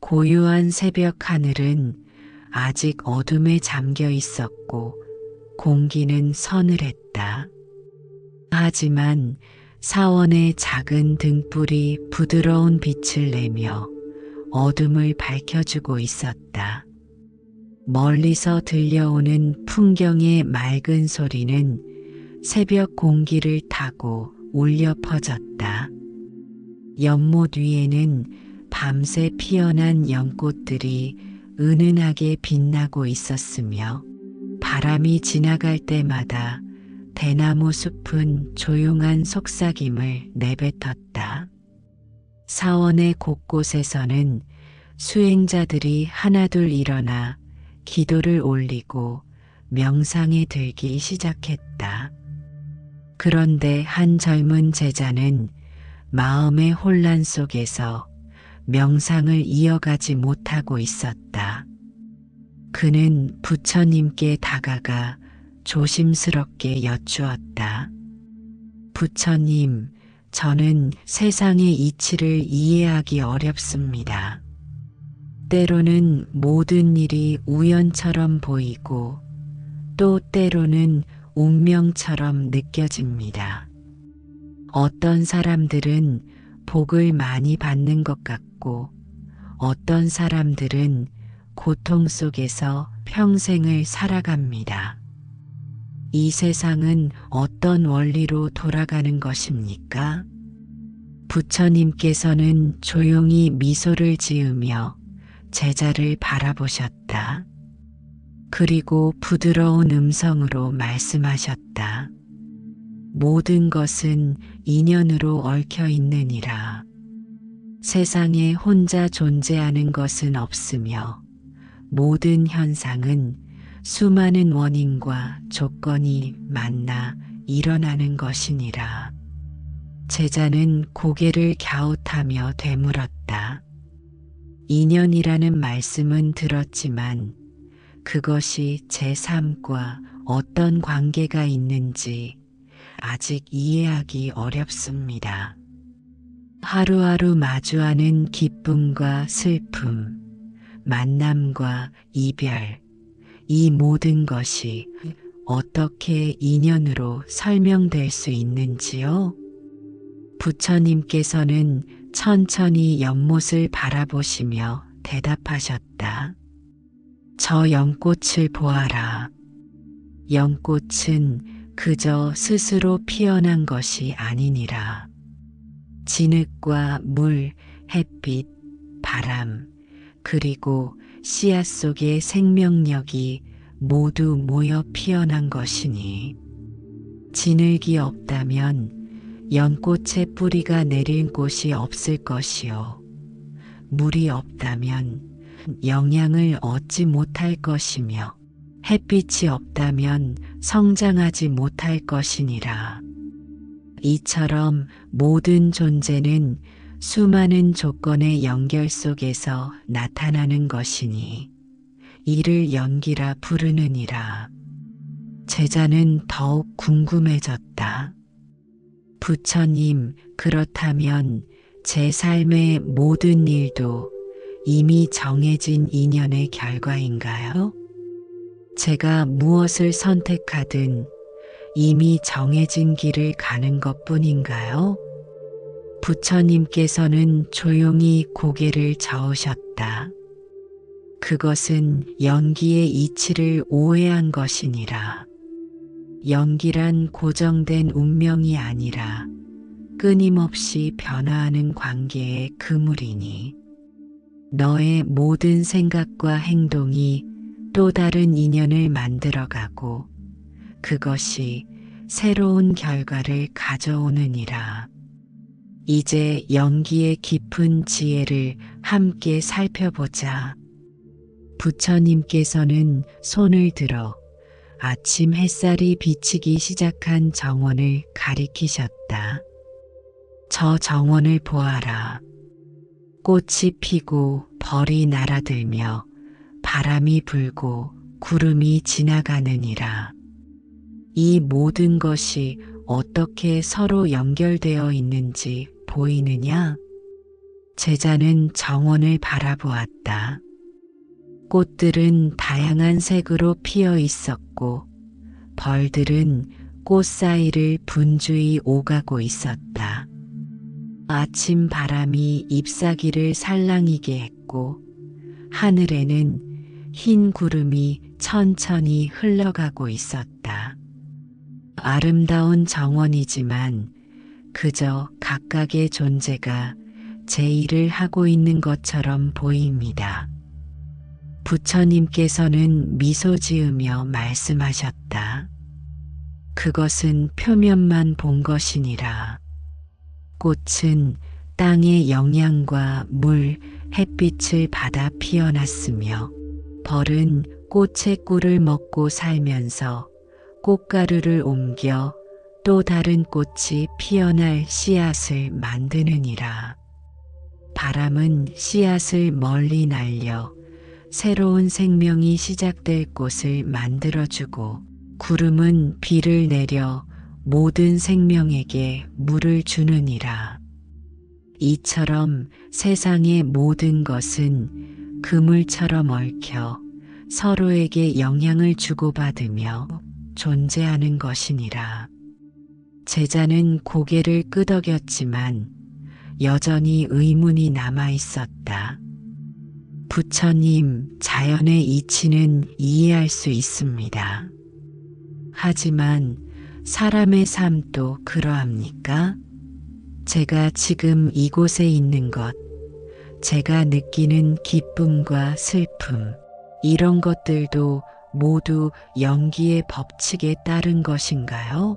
고요한 새벽 하늘은 아직 어둠에 잠겨 있었고 공기는 서늘했다. 하지만 사원의 작은 등불이 부드러운 빛을 내며 어둠을 밝혀주고 있었다. 멀리서 들려오는 풍경의 맑은 소리는 새벽 공기를 타고 울려 퍼졌다. 연못 위에는 밤새 피어난 연꽃들이 은은하게 빛나고 있었으며 바람이 지나갈 때마다 대나무 숲은 조용한 속삭임을 내뱉었다. 사원의 곳곳에서는 수행자들이 하나둘 일어나 기도를 올리고 명상에 들기 시작했다. 그런데 한 젊은 제자는 마음의 혼란 속에서 명상을 이어가지 못하고 있었다. 그는 부처님께 다가가 조심스럽게 여쭈었다. 부처님, 저는 세상의 이치를 이해하기 어렵습니다. 때로는 모든 일이 우연처럼 보이고 또 때로는 운명처럼 느껴집니다. 어떤 사람들은 복을 많이 받는 것 같고 어떤 사람들은 고통 속에서 평생을 살아갑니다. 이 세상은 어떤 원리로 돌아가는 것입니까? 부처님께서는 조용히 미소를 지으며 제자를 바라보셨다. 그리고 부드러운 음성으로 말씀하셨다. 모든 것은 인연으로 얽혀 있느니라. 세상에 혼자 존재하는 것은 없으며 모든 현상은 수많은 원인과 조건이 만나 일어나는 것이니라. 제자는 고개를 갸웃하며 되물었다. 인연이라는 말씀은 들었지만 그것이 제 삶과 어떤 관계가 있는지 아직 이해하기 어렵습니다. 하루하루 마주하는 기쁨과 슬픔, 만남과 이별, 이 모든 것이 어떻게 인연으로 설명될 수 있는지요? 부처님께서는 천천히 연못을 바라보시며 대답하셨다. 저 연꽃을 보아라. 연꽃은 그저 스스로 피어난 것이 아니니라. 진흙과 물, 햇빛, 바람, 그리고 씨앗 속의 생명력이 모두 모여 피어난 것이니 진흙이 없다면 연꽃의 뿌리가 내릴 곳이 없을 것이요. 물이 없다면 영양을 얻지 못할 것이며 햇빛이 없다면 성장하지 못할 것이니라. 이처럼 모든 존재는 수많은 조건의 연결 속에서 나타나는 것이니 이를 연기라 부르느니라. 제자는 더욱 궁금해졌다. 부처님, 그렇다면 제 삶의 모든 일도 이미 정해진 인연의 결과인가요? 제가 무엇을 선택하든 이미 정해진 길을 가는 것뿐인가요? 부처님께서는 조용히 고개를 저으셨다. 그것은 연기의 이치를 오해한 것이니라. 연기란 고정된 운명이 아니라 끊임없이 변화하는 관계의 그물이니 너의 모든 생각과 행동이 또 다른 인연을 만들어가고 그것이 새로운 결과를 가져오느니라. 이제 연기의 깊은 지혜를 함께 살펴보자. 부처님께서는 손을 들어 아침 햇살이 비치기 시작한 정원을 가리키셨다. 저 정원을 보아라. 꽃이 피고 벌이 날아들며 바람이 불고 구름이 지나가느니라. 이 모든 것이 어떻게 서로 연결되어 있는지 보이느냐? 제자는 정원을 바라보았다. 꽃들은 다양한 색으로 피어 있었고 벌들은 꽃 사이를 분주히 오가고 있었다. 아침 바람이 잎사귀를 살랑이게 했고 하늘에는 흰 구름이 천천히 흘러가고 있었다. 아름다운 정원이지만 그저 각각의 존재가 제 일을 하고 있는 것처럼 보입니다. 부처님께서는 미소 지으며 말씀하셨다. 그것은 표면만 본 것이니라. 꽃은 땅의 영양과 물, 햇빛을 받아 피어났으며 벌은 꽃의 꿀을 먹고 살면서 꽃가루를 옮겨 또 다른 꽃이 피어날 씨앗을 만드느니라. 바람은 씨앗을 멀리 날려 새로운 생명이 시작될 곳을 만들어주고 구름은 비를 내려 모든 생명에게 물을 주느니라. 이처럼 세상의 모든 것은 그물처럼 얽혀 서로에게 영향을 주고받으며 존재하는 것이니라. 제자는 고개를 끄덕였지만 여전히 의문이 남아 있었다. 부처님, 자연의 이치는 이해할 수 있습니다. 하지만 사람의 삶도 그러합니까? 제가 지금 이곳에 있는 것, 제가 느끼는 기쁨과 슬픔, 이런 것들도 모두 연기의 법칙에 따른 것인가요?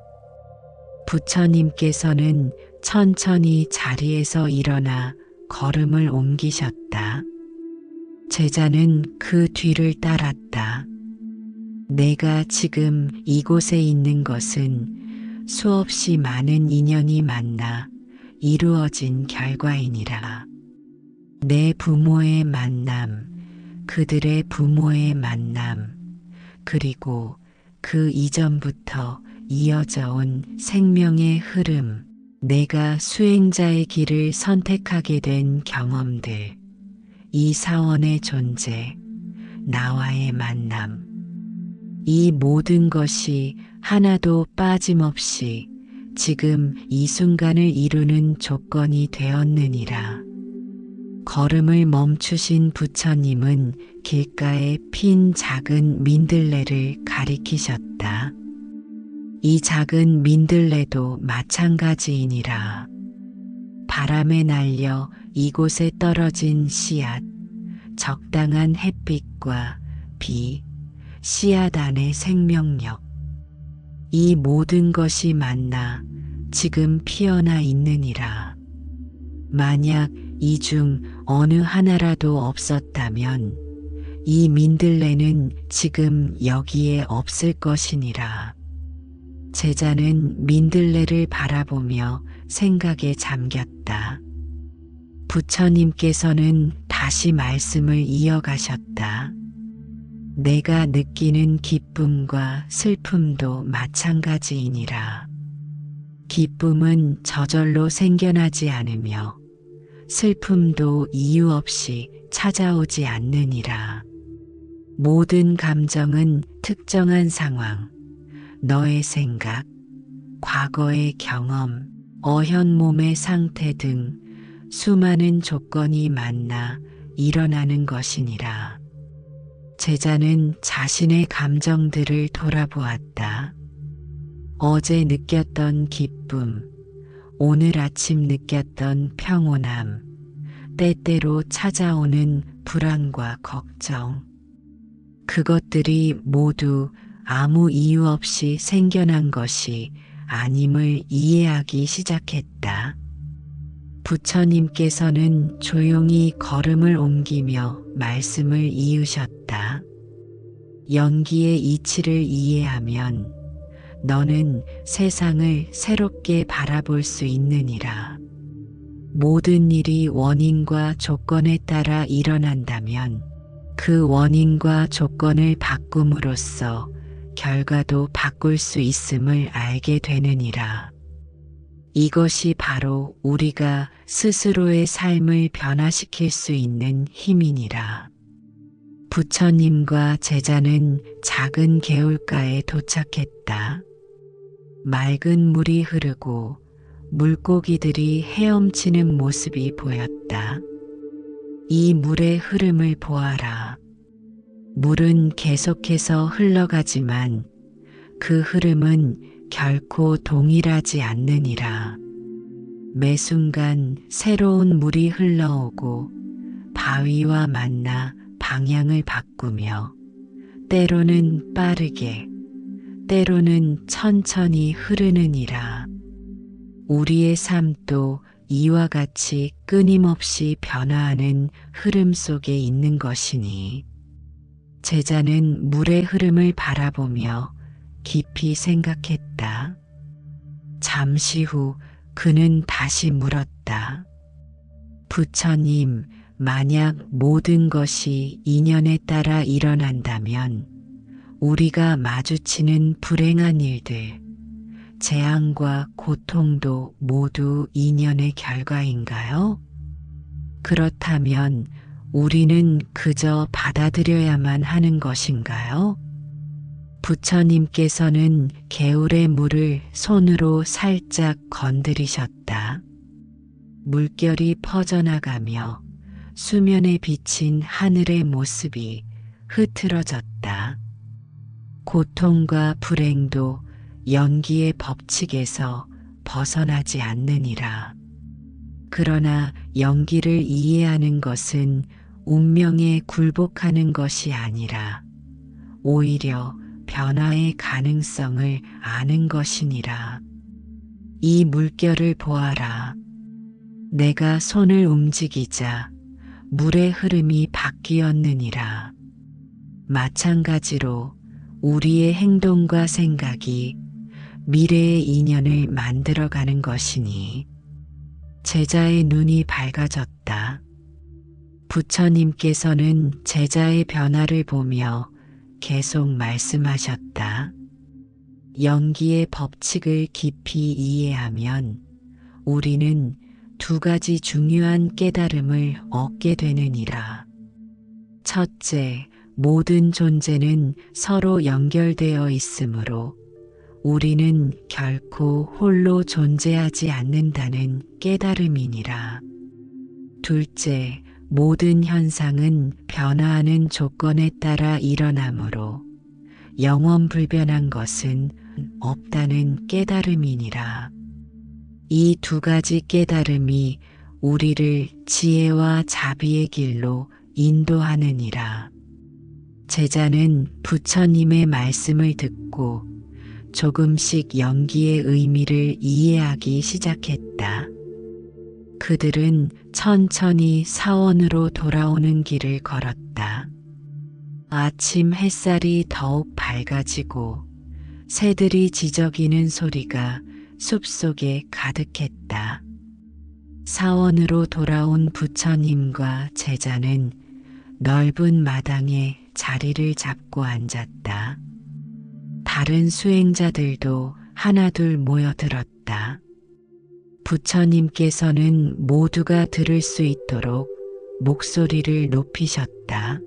부처님께서는 천천히 자리에서 일어나 걸음을 옮기셨다. 제자는 그 뒤를 따랐다. 내가 지금 이곳에 있는 것은 수없이 많은 인연이 만나 이루어진 결과이니라. 내 부모의 만남, 그들의 부모의 만남, 그리고 그 이전부터 이어져 온 생명의 흐름, 내가 수행자의 길을 선택하게 된 경험들, 이 사원의 존재, 나와의 만남, 이 모든 것이 하나도 빠짐없이 지금 이 순간을 이루는 조건이 되었느니라. 걸음을 멈추신 부처님은 길가에 핀 작은 민들레를 가리키셨다. 이 작은 민들레도 마찬가지이니라. 바람에 날려 이곳에 떨어진 씨앗, 적당한 햇빛과 비, 씨앗 안의 생명력, 이 모든 것이 만나 지금 피어나 있느니라. 만약 이 중 어느 하나라도 없었다면 이 민들레는 지금 여기에 없을 것이니라. 제자는 민들레를 바라보며 생각에 잠겼다. 부처님께서는 다시 말씀을 이어가셨다. 내가 느끼는 기쁨과 슬픔도 마찬가지이니라. 기쁨은 저절로 생겨나지 않으며 슬픔도 이유 없이 찾아오지 않느니라. 모든 감정은 특정한 상황, 너의 생각, 과거의 경험, 어현 몸의 상태 등 수많은 조건이 만나 일어나는 것이니라. 제자는 자신의 감정들을 돌아보았다. 어제 느꼈던 기쁨, 오늘 아침 느꼈던 평온함, 때때로 찾아오는 불안과 걱정. 그것들이 모두 아무 이유 없이 생겨난 것이 아님을 이해하기 시작했다. 부처님께서는 조용히 걸음을 옮기며 말씀을 이으셨다. 연기의 이치를 이해하면 너는 세상을 새롭게 바라볼 수 있느니라. 모든 일이 원인과 조건에 따라 일어난다면 그 원인과 조건을 바꿈으로써 결과도 바꿀 수 있음을 알게 되느니라. 이것이 바로 우리가 스스로의 삶을 변화시킬 수 있는 힘이니라. 부처님과 제자는 작은 개울가에 도착했다. 맑은 물이 흐르고 물고기들이 헤엄치는 모습이 보였다. 이 물의 흐름을 보아라. 물은 계속해서 흘러가지만 그 흐름은 결코 동일하지 않느니라. 매 순간 새로운 물이 흘러오고 바위와 만나 방향을 바꾸며 때로는 빠르게, 때로는 천천히 흐르느니라. 우리의 삶도 이와 같이 끊임없이 변화하는 흐름 속에 있는 것이니 제자는 물의 흐름을 바라보며 깊이 생각했다. 잠시 후 그는 다시 물었다. 부처님, 만약 모든 것이 인연에 따라 일어난다면 우리가 마주치는 불행한 일들, 재앙과 고통도 모두 인연의 결과인가요? 그렇다면 우리는 그저 받아들여야만 하는 것인가요? 부처님께서는 개울의 물을 손으로 살짝 건드리셨다. 물결이 퍼져나가며 수면에 비친 하늘의 모습이 흐트러졌다. 고통과 불행도 연기의 법칙에서 벗어나지 않느니라. 그러나 연기를 이해하는 것은 운명에 굴복하는 것이 아니라 오히려 변화의 가능성을 아는 것이니라. 이 물결을 보아라. 내가 손을 움직이자 물의 흐름이 바뀌었느니라. 마찬가지로 우리의 행동과 생각이 미래의 인연을 만들어가는 것이니 제자의 눈이 밝아졌다. 부처님께서는 제자의 변화를 보며 계속 말씀하셨다. 연기의 법칙을 깊이 이해하면 우리는 두 가지 중요한 깨달음을 얻게 되느니라. 첫째, 모든 존재는 서로 연결되어 있으므로 우리는 결코 홀로 존재하지 않는다는 깨달음이니라. 둘째, 모든 현상은 변화하는 조건에 따라 일어나므로 영원불변한 것은 없다는 깨달음이니라. 이 두 가지 깨달음이 우리를 지혜와 자비의 길로 인도하느니라. 제자는 부처님의 말씀을 듣고 조금씩 연기의 의미를 이해하기 시작했다. 그들은 천천히 사원으로 돌아오는 길을 걸었다. 아침 햇살이 더욱 밝아지고 새들이 지저귀는 소리가 숲속에 가득했다. 사원으로 돌아온 부처님과 제자는 넓은 마당에 자리를 잡고 앉았다. 다른 수행자들도 하나둘 모여들었다. 부처님께서는 모두가 들을 수 있도록 목소리를 높이셨다.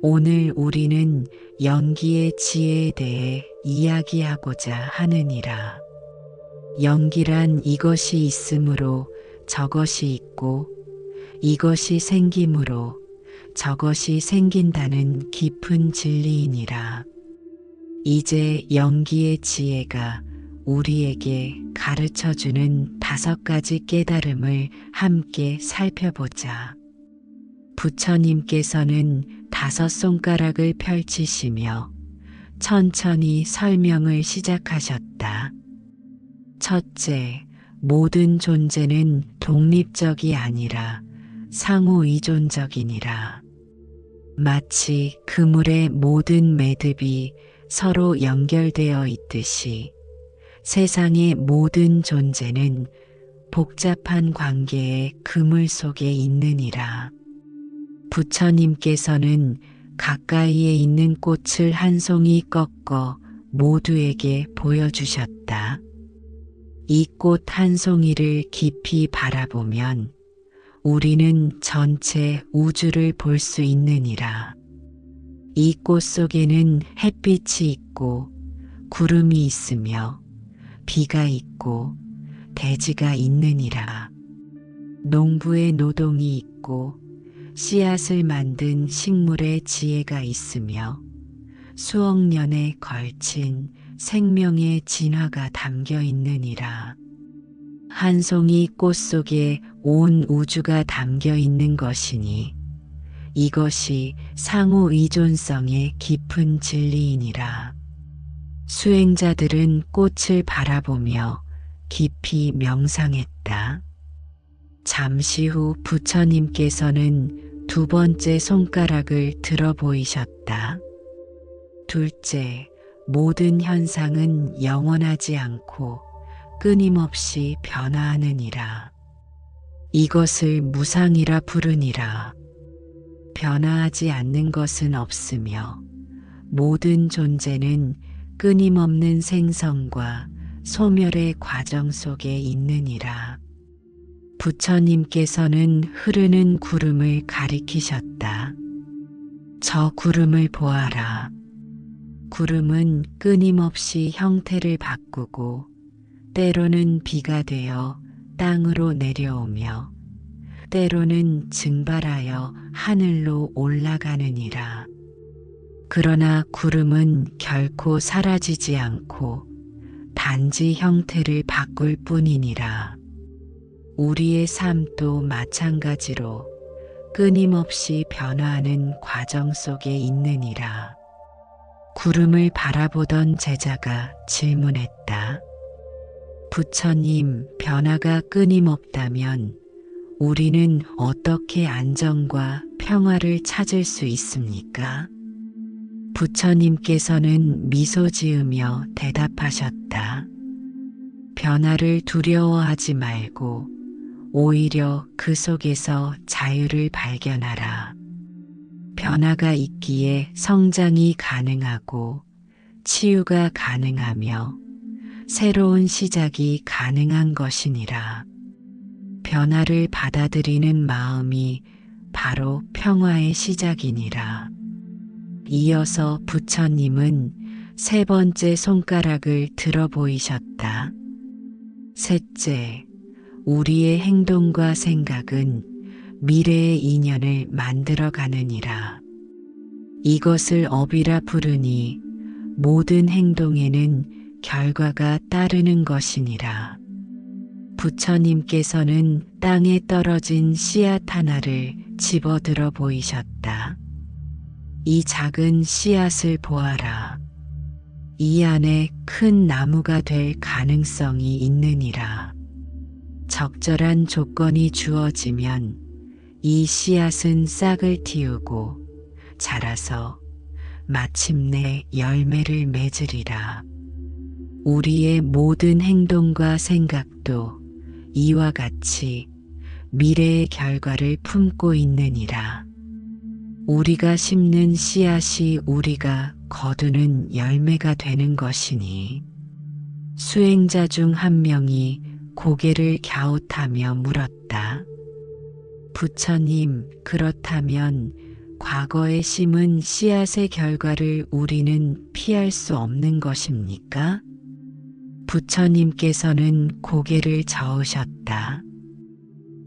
오늘 우리는 연기의 지혜에 대해 이야기하고자 하느니라. 연기란 이것이 있으므로 저것이 있고 이것이 생김으로 저것이 생긴다는 깊은 진리이니라. 이제 연기의 지혜가 우리에게 가르쳐주는 5가지 깨달음을 함께 살펴보자. 부처님께서는 5손가락을 펼치시며 천천히 설명을 시작하셨다. 첫째, 모든 존재는 독립적이 아니라 상호의존적이니라. 마치 그물의 모든 매듭이 서로 연결되어 있듯이 세상의 모든 존재는 복잡한 관계의 그물 속에 있느니라. 부처님께서는 가까이에 있는 꽃을 한 송이 꺾어 모두에게 보여주셨다. 이 꽃 한 송이를 깊이 바라보면 우리는 전체 우주를 볼 수 있느니라. 이 꽃 속에는 햇빛이 있고 구름이 있으며 비가 있고 대지가 있느니라. 농부의 노동이 있고 씨앗을 만든 식물의 지혜가 있으며 수억 년에 걸친 생명의 진화가 담겨 있느니라. 한 송이 꽃 속에 온 우주가 담겨 있는 것이니 이것이 상호 의존성의 깊은 진리이니라. 수행자들은 꽃을 바라보며 깊이 명상했다. 잠시 후 부처님께서는 두 번째 손가락을 들어 보이셨다. 둘째, 모든 현상은 영원하지 않고 끊임없이 변화하느니라. 이것을 무상이라 부르니라. 변화하지 않는 것은 없으며 모든 존재는 끊임없는 생성과 소멸의 과정 속에 있느니라. 부처님께서는 흐르는 구름을 가리키셨다. 저 구름을 보아라. 구름은 끊임없이 형태를 바꾸고 때로는 비가 되어 땅으로 내려오며 때로는 증발하여 하늘로 올라가느니라. 그러나 구름은 결코 사라지지 않고 단지 형태를 바꿀 뿐이니라. 우리의 삶도 마찬가지로 끊임없이 변화하는 과정 속에 있느니라. 구름을 바라보던 제자가 질문했다. 부처님, 변화가 끊임없다면 우리는 어떻게 안정과 평화를 찾을 수 있습니까? 부처님께서는 미소 지으며 대답하셨다. 변화를 두려워하지 말고 오히려 그 속에서 자유를 발견하라. 변화가 있기에 성장이 가능하고 치유가 가능하며 새로운 시작이 가능한 것이니라. 변화를 받아들이는 마음이 바로 평화의 시작이니라. 이어서 부처님은 세 번째 손가락을 들어 보이셨다. 셋째, 우리의 행동과 생각은 미래의 인연을 만들어 가느니라. 이것을 업이라 부르니 모든 행동에는 결과가 따르는 것이니라. 부처님께서는 땅에 떨어진 씨앗 하나를 집어들어 보이셨다. 이 작은 씨앗을 보아라. 이 안에 큰 나무가 될 가능성이 있느니라. 적절한 조건이 주어지면 이 씨앗은 싹을 틔우고 자라서 마침내 열매를 맺으리라. 우리의 모든 행동과 생각도 이와 같이 미래의 결과를 품고 있느니라. 우리가 심는 씨앗이 우리가 거두는 열매가 되는 것이니 수행자 중 한 명이 고개를 갸웃하며 물었다. 부처님, 그렇다면 과거에 심은 씨앗의 결과를 우리는 피할 수 없는 것입니까? 부처님께서는 고개를 저으셨다.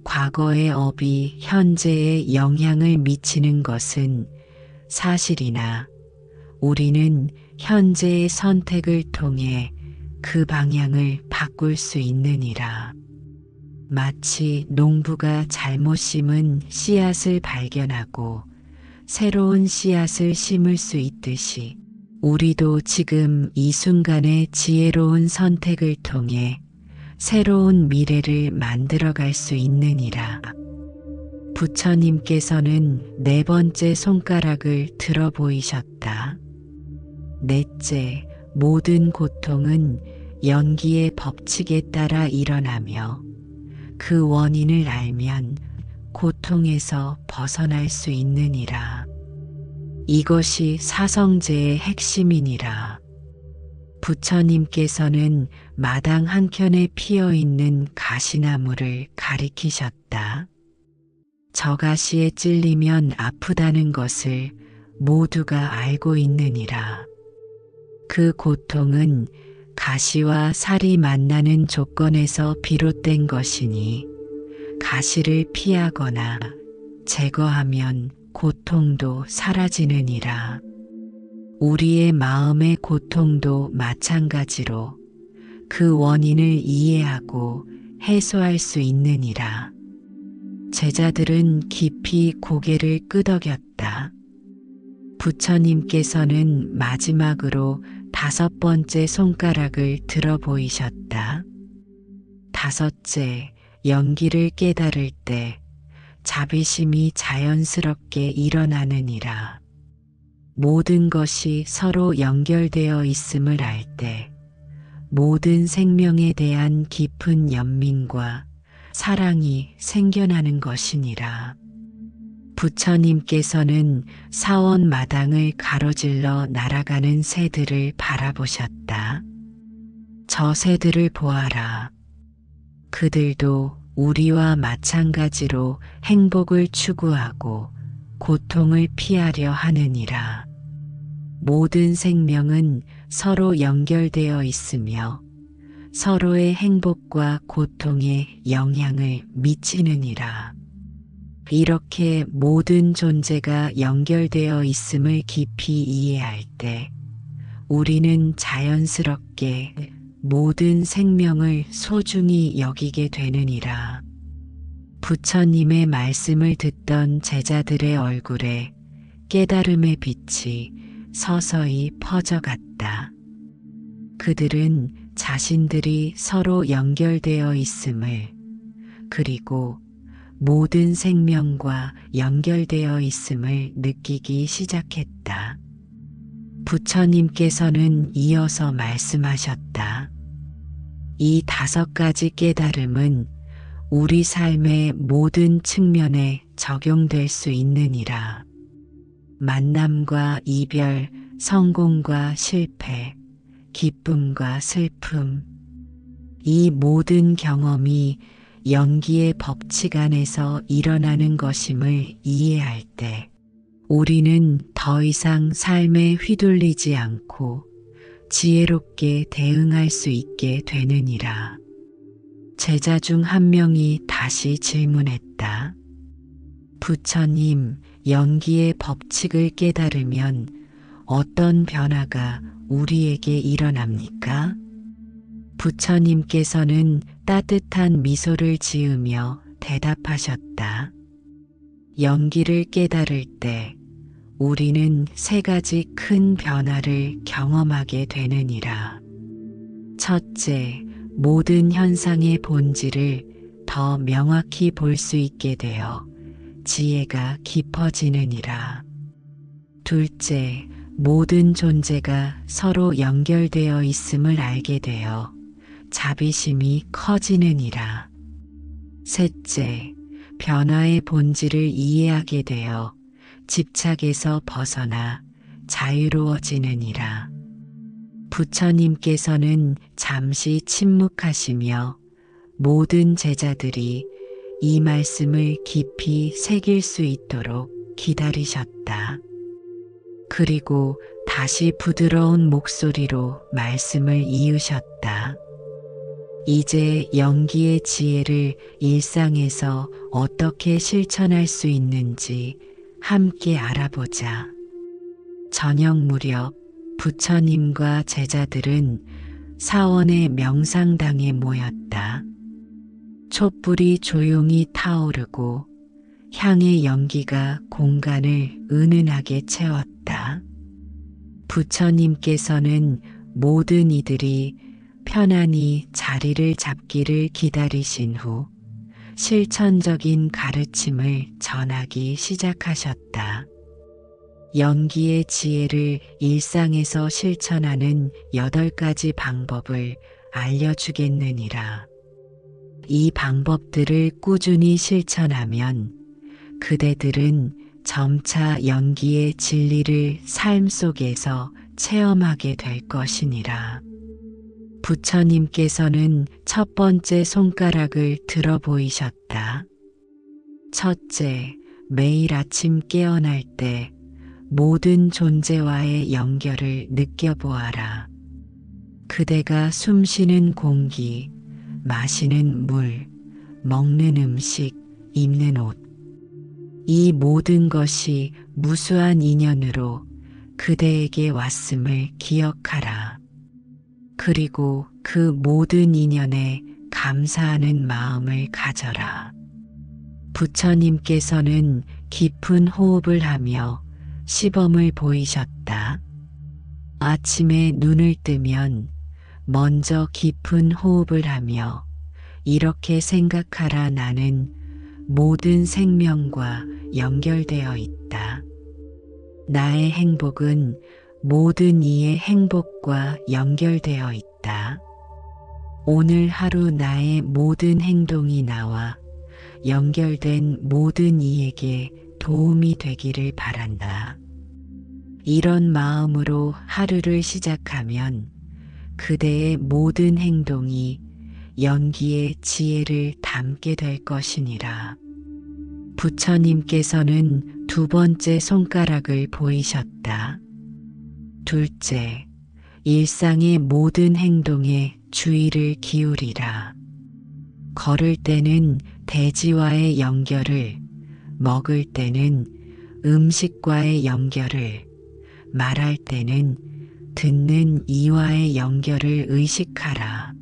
과거의 업이 현재에 영향을 미치는 것은 사실이나 우리는 현재의 선택을 통해 그 방향을 바꿀 수 있느니라. 마치 농부가 잘못 심은 씨앗을 발견하고 새로운 씨앗을 심을 수 있듯이 우리도 지금 이 순간의 지혜로운 선택을 통해 새로운 미래를 만들어갈 수 있느니라. 부처님께서는 네 번째 손가락을 들어 보이셨다. 넷째, 모든 고통은 연기의 법칙에 따라 일어나며 그 원인을 알면 고통에서 벗어날 수 있느니라. 이것이 사성제의 핵심이니라. 부처님께서는 마당 한켠에 피어있는 가시나무를 가리키셨다. 저 가시에 찔리면 아프다는 것을 모두가 알고 있느니라. 그 고통은 가시와 살이 만나는 조건에서 비롯된 것이니 가시를 피하거나 제거하면 고통도 사라지느니라. 우리의 마음의 고통도 마찬가지로 그 원인을 이해하고 해소할 수 있느니라. 제자들은 깊이 고개를 끄덕였다. 부처님께서는 마지막으로 5번째 손가락을 들어 보이셨다. 5째, 연기를 깨달을 때 자비심이 자연스럽게 일어나느니라. 모든 것이 서로 연결되어 있음을 알 때 모든 생명에 대한 깊은 연민과 사랑이 생겨나는 것이니라. 부처님께서는 사원 마당을 가로질러 날아가는 새들을 바라보셨다. 저 새들을 보아라. 그들도 우리와 마찬가지로 행복을 추구하고 고통을 피하려 하느니라. 모든 생명은 서로 연결되어 있으며 서로의 행복과 고통에 영향을 미치느니라. 이렇게 모든 존재가 연결되어 있음을 깊이 이해할 때 우리는 자연스럽게 모든 생명을 소중히 여기게 되느니라. 부처님의 말씀을 듣던 제자들의 얼굴에 깨달음의 빛이 서서히 퍼져갔다. 그들은 자신들이 서로 연결되어 있음을, 그리고 모든 생명과 연결되어 있음을 느끼기 시작했다. 부처님께서는 이어서 말씀하셨다. 이 5가지 깨달음은 우리 삶의 모든 측면에 적용될 수 있느니라. 만남과 이별, 성공과 실패, 기쁨과 슬픔, 이 모든 경험이 연기의 법칙 안에서 일어나는 것임을 이해할 때 우리는 더 이상 삶에 휘둘리지 않고 지혜롭게 대응할 수 있게 되느니라. 제자 중 한 명이 다시 질문했다. 부처님, 연기의 법칙을 깨달으면 어떤 변화가 우리에게 일어납니까? 부처님께서는 따뜻한 미소를 지으며 대답하셨다. 연기를 깨달을 때 우리는 3가지 큰 변화를 경험하게 되느니라. 첫째, 모든 현상의 본질을 더 명확히 볼 수 있게 되어 지혜가 깊어지느니라. 둘째, 모든 존재가 서로 연결되어 있음을 알게 되어 자비심이 커지느니라. 셋째, 변화의 본질을 이해하게 되어 집착에서 벗어나 자유로워지느니라. 부처님께서는 잠시 침묵하시며 모든 제자들이 이 말씀을 깊이 새길 수 있도록 기다리셨다. 그리고 다시 부드러운 목소리로 말씀을 이으셨다. 이제 연기의 지혜를 일상에서 어떻게 실천할 수 있는지 함께 알아보자. 저녁 무렵 부처님과 제자들은 사원의 명상당에 모였다. 촛불이 조용히 타오르고 향의 연기가 공간을 은은하게 채웠다. 부처님께서는 모든 이들이 편안히 자리를 잡기를 기다리신 후 실천적인 가르침을 전하기 시작하셨다. 연기의 지혜를 일상에서 실천하는 8가지 방법을 알려주겠느니라. 이 방법들을 꾸준히 실천하면 그대들은 점차 연기의 진리를 삶 속에서 체험하게 될 것이니라. 부처님께서는 첫 번째 손가락을 들어 보이셨다. 첫째, 매일 아침 깨어날 때 모든 존재와의 연결을 느껴보아라. 그대가 숨쉬는 공기, 마시는 물, 먹는 음식, 입는 옷. 이 모든 것이 무수한 인연으로 그대에게 왔음을 기억하라. 그리고 그 모든 인연에 감사하는 마음을 가져라. 부처님께서는 깊은 호흡을 하며 시범을 보이셨다. 아침에 눈을 뜨면 먼저 깊은 호흡을 하며 이렇게 생각하라. 나는 모든 생명과 연결되어 있다. 나의 행복은 모든 이의 행복과 연결되어 있다. 오늘 하루 나의 모든 행동이 나와 연결된 모든 이에게 도움이 되기를 바란다. 이런 마음으로 하루를 시작하면 그대의 모든 행동이 연기의 지혜를 담게 될 것이니라. 부처님께서는 두 번째 손가락을 보이셨다. 둘째, 일상의 모든 행동에 주의를 기울이라. 걸을 때는 대지와의 연결을, 먹을 때는 음식과의 연결을, 말할 때는 듣는 이와의 연결을 의식하라.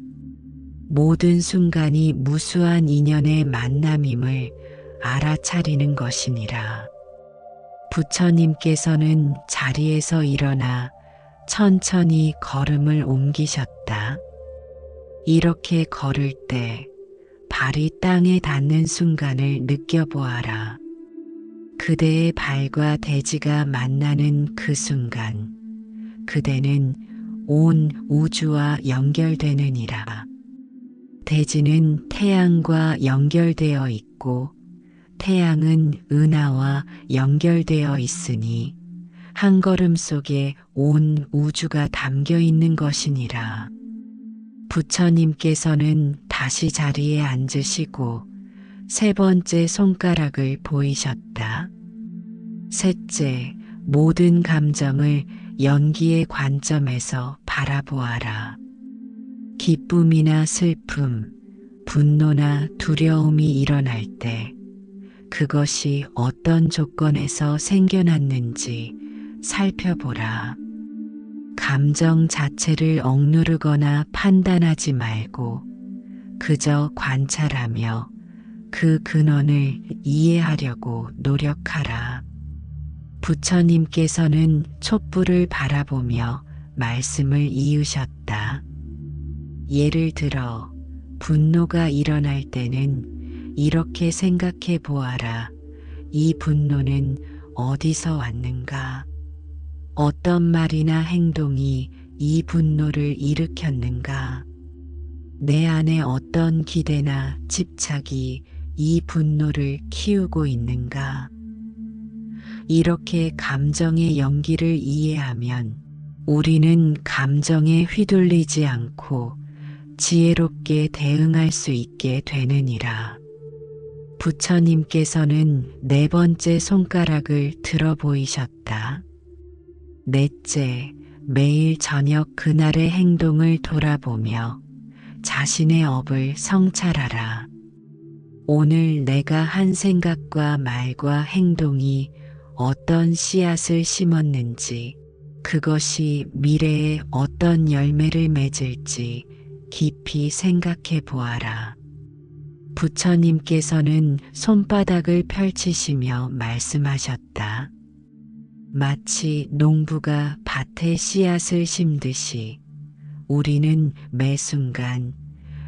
모든 순간이 무수한 인연의 만남임을 알아차리는 것이니라. 부처님께서는 자리에서 일어나 천천히 걸음을 옮기셨다. 이렇게 걸을 때 발이 땅에 닿는 순간을 느껴보아라. 그대의 발과 대지가 만나는 그 순간, 그대는 온 우주와 연결되느니라. 대지는 태양과 연결되어 있고 태양은 은하와 연결되어 있으니 한 걸음 속에 온 우주가 담겨 있는 것이니라. 부처님께서는 다시 자리에 앉으시고 세 번째 손가락을 보이셨다. 셋째, 모든 감정을 연기의 관점에서 바라보아라. 기쁨이나 슬픔, 분노나 두려움이 일어날 때 그것이 어떤 조건에서 생겨났는지 살펴보라. 감정 자체를 억누르거나 판단하지 말고 그저 관찰하며 그 근원을 이해하려고 노력하라. 부처님께서는 촛불을 바라보며 말씀을 이으셨다. 예를 들어 분노가 일어날 때는 이렇게 생각해 보아라. 이 분노는 어디서 왔는가? 어떤 말이나 행동이 이 분노를 일으켰는가? 내 안에 어떤 기대나 집착이 이 분노를 키우고 있는가? 이렇게 감정의 연기를 이해하면 우리는 감정에 휘둘리지 않고 지혜롭게 대응할 수 있게 되느니라. 부처님께서는 네 번째 손가락을 들어 보이셨다. 넷째, 매일 저녁 그날의 행동을 돌아보며 자신의 업을 성찰하라. 오늘 내가 한 생각과 말과 행동이 어떤 씨앗을 심었는지, 그것이 미래에 어떤 열매를 맺을지 깊이 생각해 보아라. 부처님께서는 손바닥을 펼치시며 말씀하셨다. 마치 농부가 밭에 씨앗을 심듯이 우리는 매 순간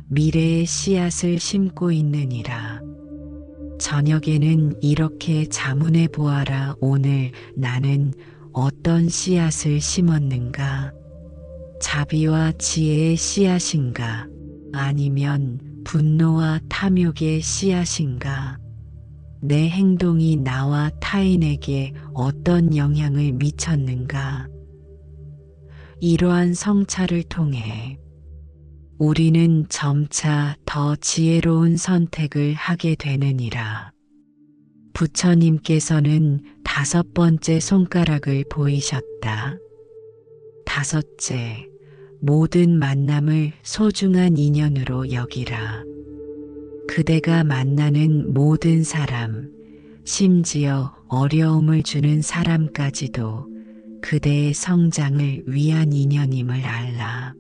미래의 씨앗을 심고 있느니라. 저녁에는 이렇게 자문해 보아라. 오늘 나는 어떤 씨앗을 심었는가? 자비와 지혜의 씨앗인가? 아니면 분노와 탐욕의 씨앗인가? 내 행동이 나와 타인에게 어떤 영향을 미쳤는가? 이러한 성찰을 통해 우리는 점차 더 지혜로운 선택을 하게 되느니라. 부처님께서는 5번째 손가락을 보이셨다. 5째, 모든 만남을 소중한 인연으로 여기라. 그대가 만나는 모든 사람, 심지어 어려움을 주는 사람까지도 그대의 성장을 위한 인연임을 알라.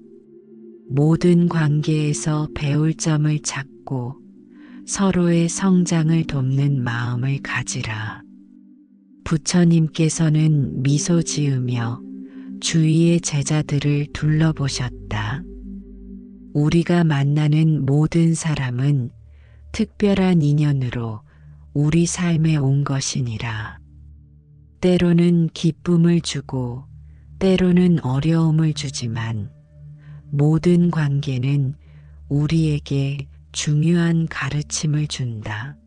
모든 관계에서 배울 점을 찾고 서로의 성장을 돕는 마음을 가지라. 부처님께서는 미소 지으며 주위의 제자들을 둘러보셨다. 우리가 만나는 모든 사람은 특별한 인연으로 우리 삶에 온 것이니라. 때로는 기쁨을 주고 때로는 어려움을 주지만 모든 관계는 우리에게 중요한 가르침을 준다.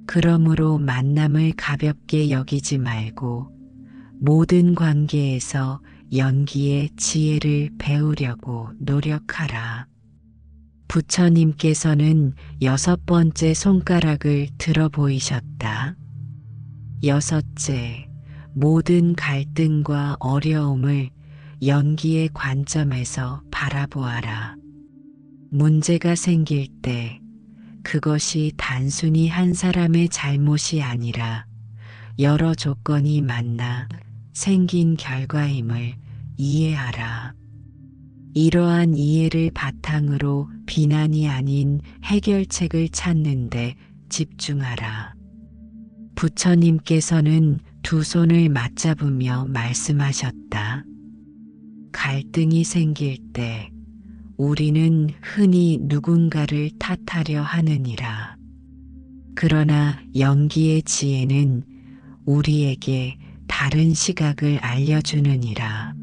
그러므로 만남을 가볍게 여기지 말고 모든 관계에서 연기의 지혜를 배우려고 노력하라. 부처님께서는 6번째 손가락을 들어 보이셨다. 6째, 모든 갈등과 어려움을 연기의 관점에서 바라보아라. 문제가 생길 때 그것이 단순히 한 사람의 잘못이 아니라 여러 조건이 만나 생긴 결과임을 이해하라. 이러한 이해를 바탕으로 비난이 아닌 해결책을 찾는 데 집중하라. 부처님께서는 2 손을 맞잡으며 말씀하셨다. 갈등이 생길 때 우리는 흔히 누군가를 탓하려 하느니라. 그러나 연기의 지혜는 우리에게 다른 시각을 알려주느니라.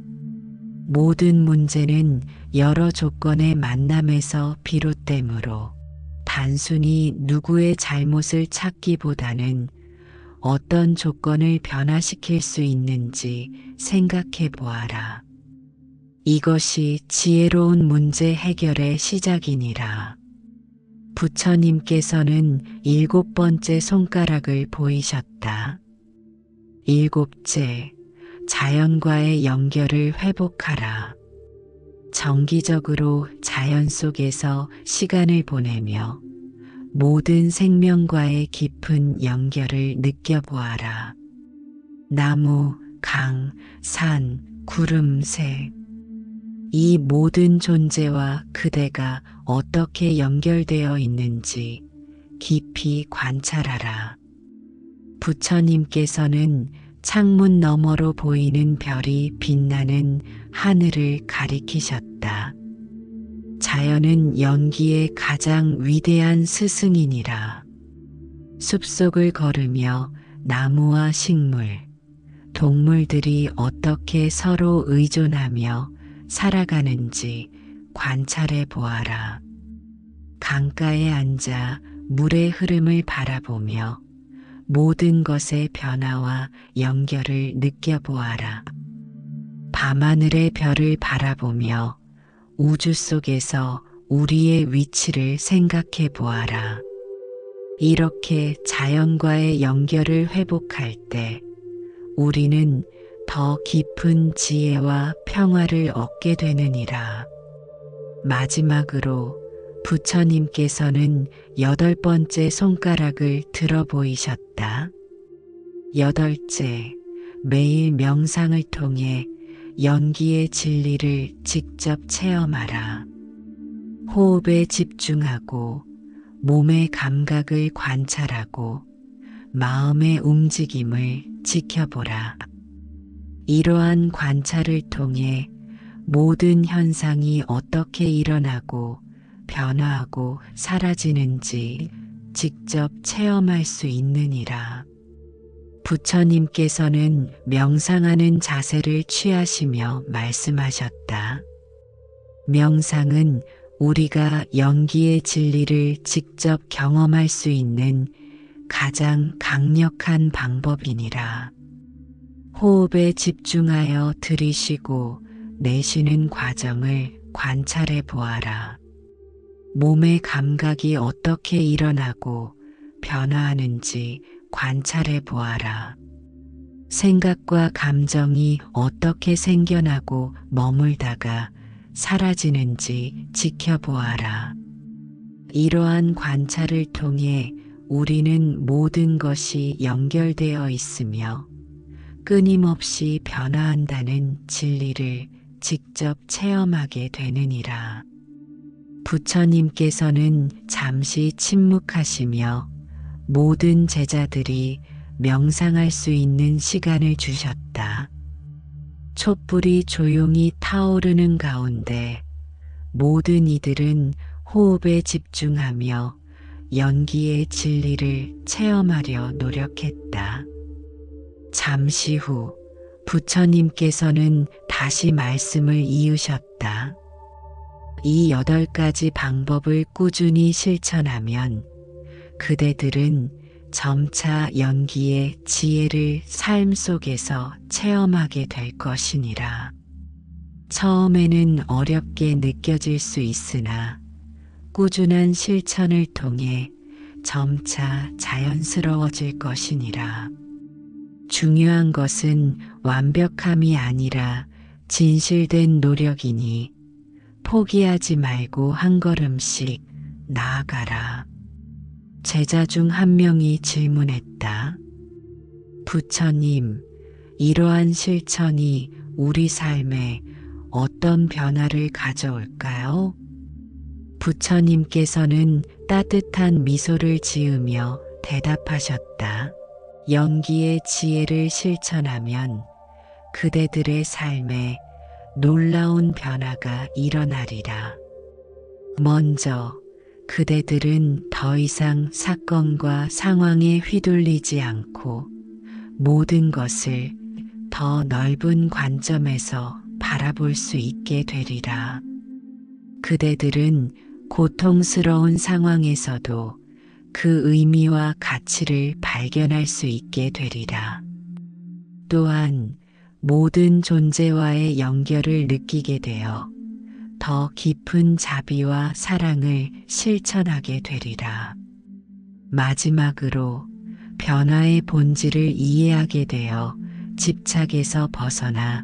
모든 문제는 여러 조건의 만남에서 비롯되므로 단순히 누구의 잘못을 찾기보다는 어떤 조건을 변화시킬 수 있는지 생각해 보아라. 이것이 지혜로운 문제 해결의 시작이니라. 부처님께서는 7번째 손가락을 보이셨다. 7째, 자연과의 연결을 회복하라. 정기적으로 자연 속에서 시간을 보내며 모든 생명과의 깊은 연결을 느껴보아라. 나무, 강, 산, 구름, 새. 이 모든 존재와 그대가 어떻게 연결되어 있는지 깊이 관찰하라. 부처님께서는 창문 너머로 보이는 별이 빛나는 하늘을 가리키셨다. 자연은 연기의 가장 위대한 스승이니라. 숲속을 걸으며 나무와 식물, 동물들이 어떻게 서로 의존하며 살아가는지 관찰해 보아라. 강가에 앉아 물의 흐름을 바라보며 모든 것의 변화와 연결을 느껴보아라. 밤하늘의 별을 바라보며 우주 속에서 우리의 위치를 생각해 보아라. 이렇게 자연과의 연결을 회복할 때 우리는 더 깊은 지혜와 평화를 얻게 되느니라. 마지막으로 부처님께서는 8번째 손가락을 들어 보이셨다. 8째, 매일 명상을 통해 연기의 진리를 직접 체험하라. 호흡에 집중하고 몸의 감각을 관찰하고 마음의 움직임을 지켜보라. 이러한 관찰을 통해 모든 현상이 어떻게 일어나고 변화하고 사라지는지 직접 체험할 수 있느니라. 부처님께서는 명상하는 자세를 취하시며 말씀하셨다. 명상은 우리가 연기의 진리를 직접 경험할 수 있는 가장 강력한 방법이니라. 호흡에 집중하여 들이쉬고 내쉬는 과정을 관찰해 보아라. 몸의 감각이 어떻게 일어나고 변화하는지 관찰해 보아라. 생각과 감정이 어떻게 생겨나고 머물다가 사라지는지 지켜보아라. 이러한 관찰을 통해 우리는 모든 것이 연결되어 있으며 끊임없이 변화한다는 진리를 직접 체험하게 되느니라. 부처님께서는 잠시 침묵하시며 모든 제자들이 명상할 수 있는 시간을 주셨다. 촛불이 조용히 타오르는 가운데 모든 이들은 호흡에 집중하며 연기의 진리를 체험하려 노력했다. 잠시 후 부처님께서는 다시 말씀을 이으셨다. 이 8가지 방법을 꾸준히 실천하면 그대들은 점차 연기의 지혜를 삶 속에서 체험하게 될 것이니라. 처음에는 어렵게 느껴질 수 있으나 꾸준한 실천을 통해 점차 자연스러워질 것이니라. 중요한 것은 완벽함이 아니라 진실된 노력이니 포기하지 말고 한 걸음씩 나아가라. 제자 중 한 명이 질문했다. 부처님, 이러한 실천이 우리 삶에 어떤 변화를 가져올까요? 부처님께서는 따뜻한 미소를 지으며 대답하셨다. 연기의 지혜를 실천하면 그대들의 삶에 놀라운 변화가 일어나리라. 먼저 그대들은 더 이상 사건과 상황에 휘둘리지 않고 모든 것을 더 넓은 관점에서 바라볼 수 있게 되리라. 그대들은 고통스러운 상황에서도 그 의미와 가치를 발견할 수 있게 되리라. 또한 모든 존재와의 연결을 느끼게 되어 더 깊은 자비와 사랑을 실천하게 되리라. 마지막으로 변화의 본질을 이해하게 되어 집착에서 벗어나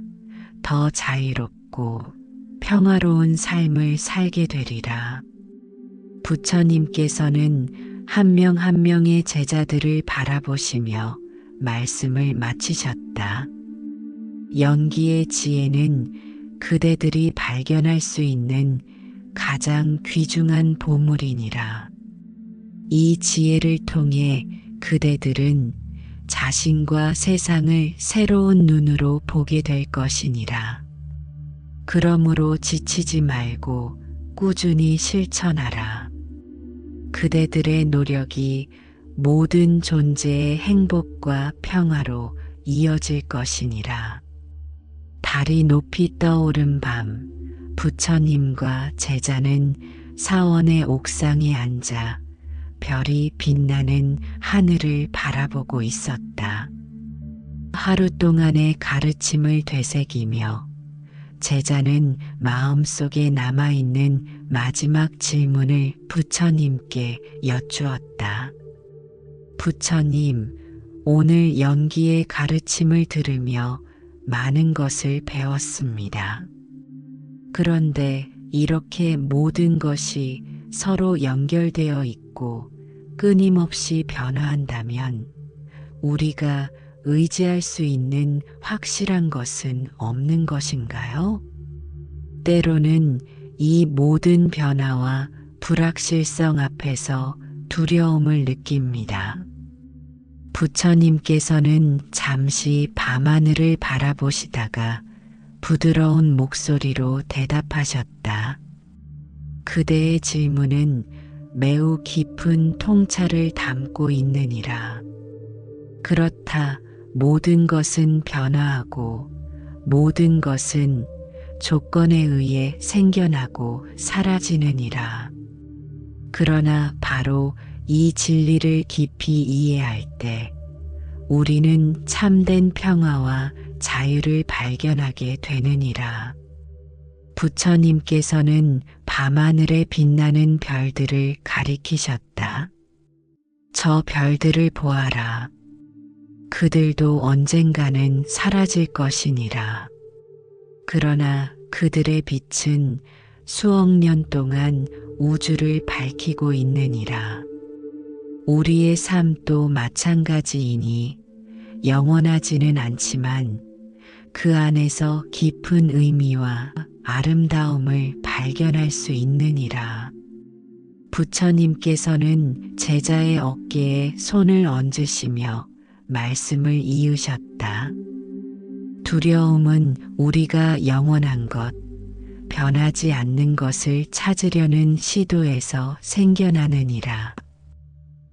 더 자유롭고 평화로운 삶을 살게 되리라. 부처님께서는 한 명 한 명의 제자들을 바라보시며 말씀을 마치셨다. 연기의 지혜는 그대들이 발견할 수 있는 가장 귀중한 보물이니라. 이 지혜를 통해 그대들은 자신과 세상을 새로운 눈으로 보게 될 것이니라. 그러므로 지치지 말고 꾸준히 실천하라. 그대들의 노력이 모든 존재의 행복과 평화로 이어질 것이니라. 달이 높이 떠오른 밤, 부처님과 제자는 사원의 옥상에 앉아 별이 빛나는 하늘을 바라보고 있었다. 하루 동안의 가르침을 되새기며 제자는 마음속에 남아있는 마지막 질문을 부처님께 여쭈었다. 부처님, 오늘 연기의 가르침을 들으며 많은 것을 배웠습니다. 그런데 이렇게 모든 것이 서로 연결되어 있고 끊임없이 변화한다면 우리가 의지할 수 있는 확실한 것은 없는 것인가요? 때로는 이 모든 변화와 불확실성 앞에서 두려움을 느낍니다. 부처님께서는 잠시 밤하늘을 바라보시다가 부드러운 목소리로 대답하셨다. 그대의 질문은 매우 깊은 통찰을 담고 있느니라. 그렇다, 모든 것은 변화하고 모든 것은 조건에 의해 생겨나고 사라지느니라. 그러나 바로 이 진리를 깊이 이해할 때 우리는 참된 평화와 자유를 발견하게 되느니라. 부처님께서는 밤하늘에 빛나는 별들을 가리키셨다. 저 별들을 보아라. 그들도 언젠가는 사라질 것이니라. 그러나 그들의 빛은 수억 년 동안 우주를 밝히고 있느니라. 우리의 삶도 마찬가지이니 영원하지는 않지만 그 안에서 깊은 의미와 아름다움을 발견할 수 있느니라. 부처님께서는 제자의 어깨에 손을 얹으시며 말씀을 이으셨다. 두려움은 우리가 영원한 것, 변하지 않는 것을 찾으려는 시도에서 생겨나느니라.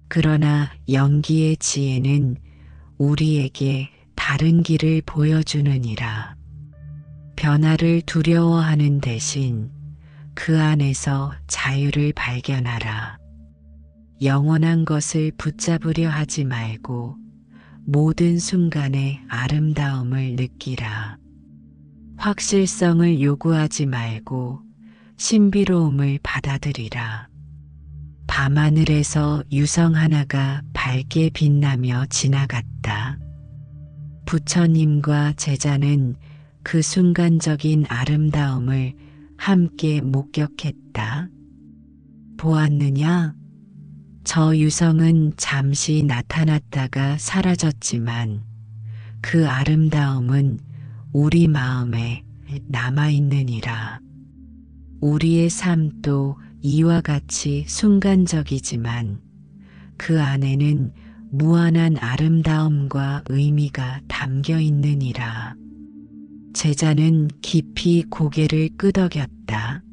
그러나 연기의 지혜는 우리에게 다른 길을 보여주느니라. 변화를 두려워하는 대신 그 안에서 자유를 발견하라. 영원한 것을 붙잡으려 하지 말고 모든 순간의 아름다움을 느끼라. 확실성을 요구하지 말고 신비로움을 받아들이라. 밤하늘에서 유성 하나가 밝게 빛나며 지나갔다. 부처님과 제자는 그 순간적인 아름다움을 함께 목격했다. 보았느냐? 저 유성은 잠시 나타났다가 사라졌지만 그 아름다움은 우리 마음에 남아있느니라. 우리의 삶도 이와 같이 순간적이지만 그 안에는 무한한 아름다움과 의미가 담겨 있느니라. 제자는 깊이 고개를 끄덕였다.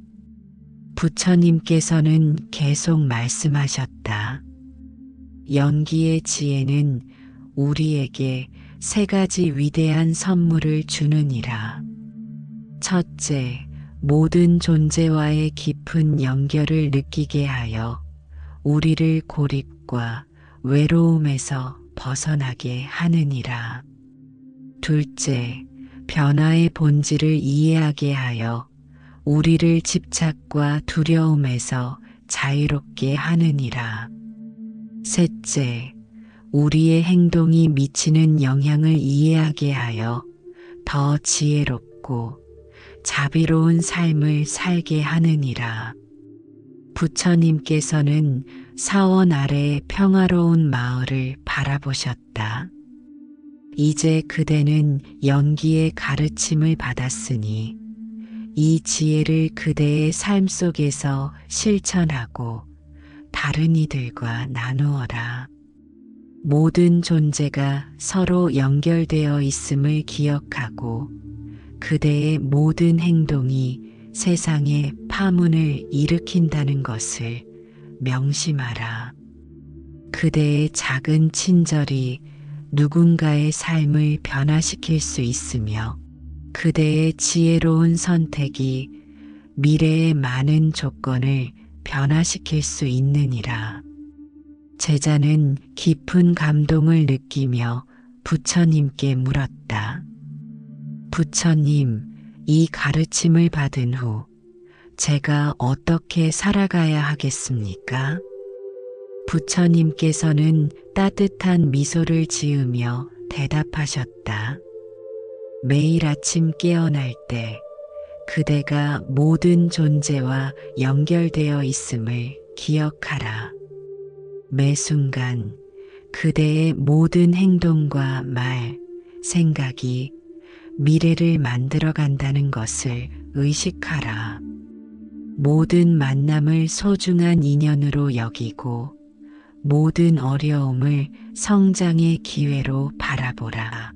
부처님께서는 계속 말씀하셨다. 연기의 지혜는 우리에게 세 가지 위대한 선물을 주느니라. 첫째, 모든 존재와의 깊은 연결을 느끼게 하여 우리를 고립과 외로움에서 벗어나게 하느니라. 둘째, 변화의 본질을 이해하게 하여 우리를 집착과 두려움에서 자유롭게 하느니라. 셋째, 우리의 행동이 미치는 영향을 이해하게 하여 더 지혜롭고 자비로운 삶을 살게 하느니라. 부처님께서는 사원 아래의 평화로운 마을을 바라보셨다. 이제 그대는 연기의 가르침을 받았으니 이 지혜를 그대의 삶 속에서 실천하고 다른 이들과 나누어라. 모든 존재가 서로 연결되어 있음을 기억하고 그대의 모든 행동이 세상에 파문을 일으킨다는 것을 명심하라. 그대의 작은 친절이 누군가의 삶을 변화시킬 수 있으며 그대의 지혜로운 선택이 미래의 많은 조건을 변화시킬 수 있느니라. 제자는 깊은 감동을 느끼며 부처님께 물었다. 부처님, 이 가르침을 받은 후 제가 어떻게 살아가야 하겠습니까? 부처님께서는 따뜻한 미소를 지으며 대답하셨다. 매일 아침 깨어날 때 그대가 모든 존재와 연결되어 있음을 기억하라. 매 순간 그대의 모든 행동과 말, 생각이 미래를 만들어간다는 것을 의식하라. 모든 만남을 소중한 인연으로 여기고 모든 어려움을 성장의 기회로 바라보라.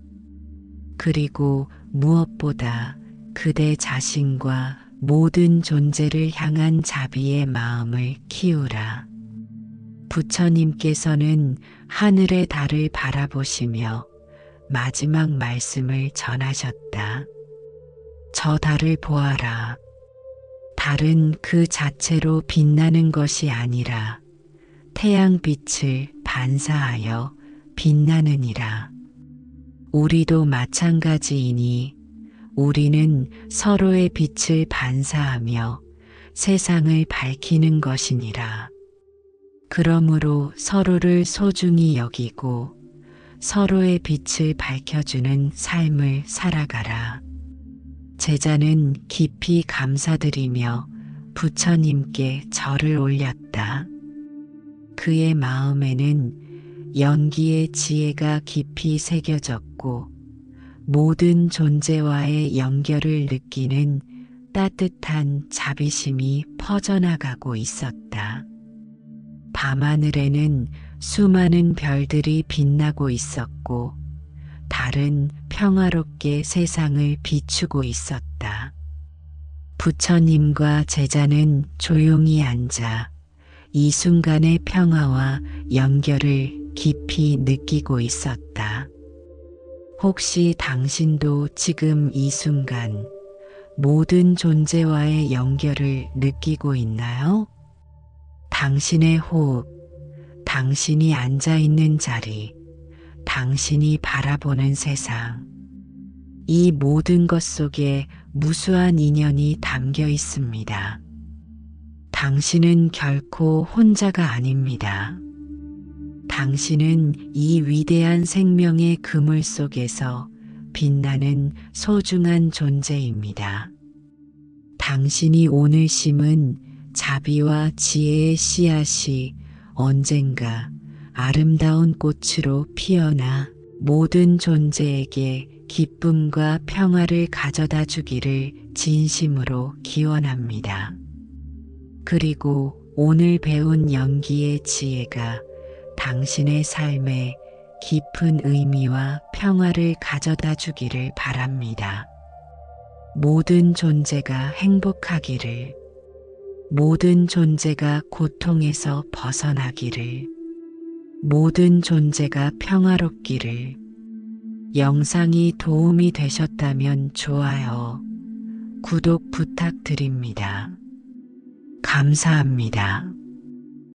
그리고 무엇보다 그대 자신과 모든 존재를 향한 자비의 마음을 키우라. 부처님께서는 하늘의 달을 바라보시며 마지막 말씀을 전하셨다. 저 달을 보아라. 달은 그 자체로 빛나는 것이 아니라 태양빛을 반사하여 빛나느니라. 우리도 마찬가지이니 우리는 서로의 빛을 반사하며 세상을 밝히는 것이니라. 그러므로 서로를 소중히 여기고 서로의 빛을 밝혀주는 삶을 살아가라. 제자는 깊이 감사드리며 부처님께 절을 올렸다. 그의 마음에는 연기의 지혜가 깊이 새겨졌고 모든 존재와의 연결을 느끼는 따뜻한 자비심이 퍼져나가고 있었다. 밤하늘에는 수많은 별들이 빛나고 있었고 달은 평화롭게 세상을 비추고 있었다. 부처님과 제자는 조용히 앉아 이 순간의 평화와 연결을 깊이 느끼고 있었다. 혹시 당신도 지금 이 순간 모든 존재와의 연결을 느끼고 있나요? 당신의 호흡, 당신이 앉아있는 자리, 당신이 바라보는 세상, 이 모든 것 속에 무수한 인연이 담겨 있습니다. 당신은 결코 혼자가 아닙니다. 당신은 이 위대한 생명의 그물 속에서 빛나는 소중한 존재입니다. 당신이 오늘 심은 자비와 지혜의 씨앗이 언젠가 아름다운 꽃으로 피어나 모든 존재에게 기쁨과 평화를 가져다 주기를 진심으로 기원합니다. 그리고 오늘 배운 연기의 지혜가 당신의 삶에 깊은 의미와 평화를 가져다 주기를 바랍니다. 모든 존재가 행복하기를, 모든 존재가 고통에서 벗어나기를, 모든 존재가 평화롭기를. 영상이 도움이 되셨다면 좋아요, 구독 부탁드립니다. 감사합니다.